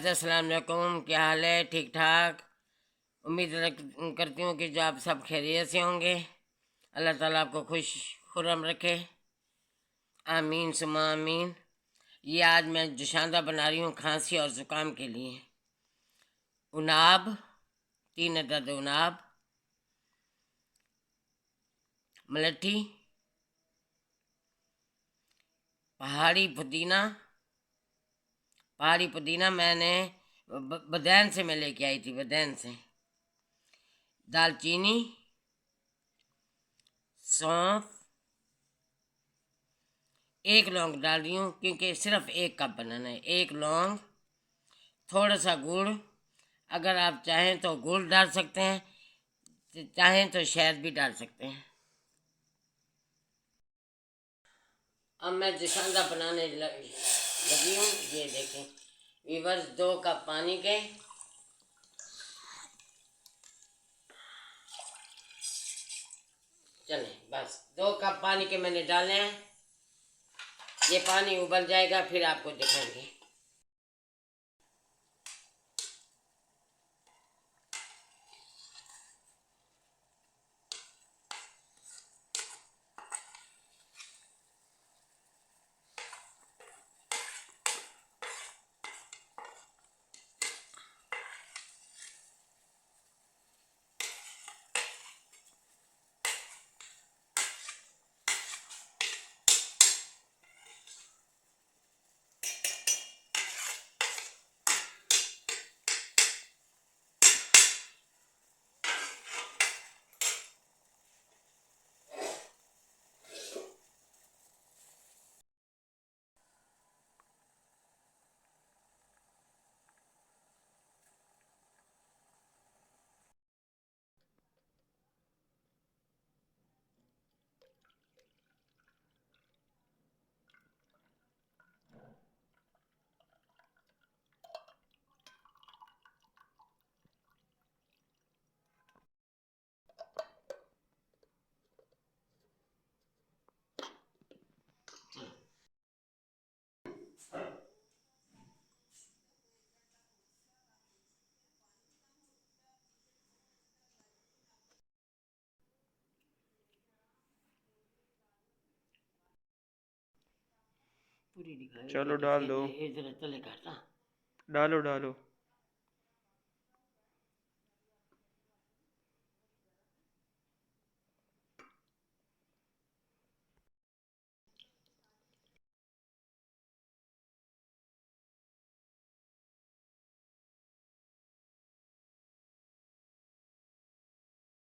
अस्सलाम वालेकुम। क्या हाल है? ठीक ठाक। उम्मीद करती हूँ कि जो आप सब खैरियत से होंगे। अल्लाह ताला आपको खुश खुर्रम रखे। आमीन सुमा आमीन। ये आज मैं जुशांदा बना रही हूँ खांसी और ज़ुकाम के लिए। उनाब, 3 अदद उनाब, मलट्ठी, पहाड़ी पुदीना मैंने बदैन से मैं लेके आई थी, बदैन से। दालचीनी, सौंफ, 1 लौंग डाल रही हूँ क्योंकि सिर्फ 1 कप बनाना है। 1 लौंग, थोड़ा सा गुड़, अगर आप चाहें तो गुड़ डाल सकते हैं, चाहें तो शहद भी डाल सकते हैं। अब मैं जुशांदा बनाने लगी हूँ। ये देखें वीवर्स, 2 कप पानी के चले, बस 2 कप पानी के मैंने डाले हैं। ये पानी उबल जाएगा फिर आपको दिखाएंगे। पूरी दिखाई चलो डाल दो, इधर चले करता। डालो डालो।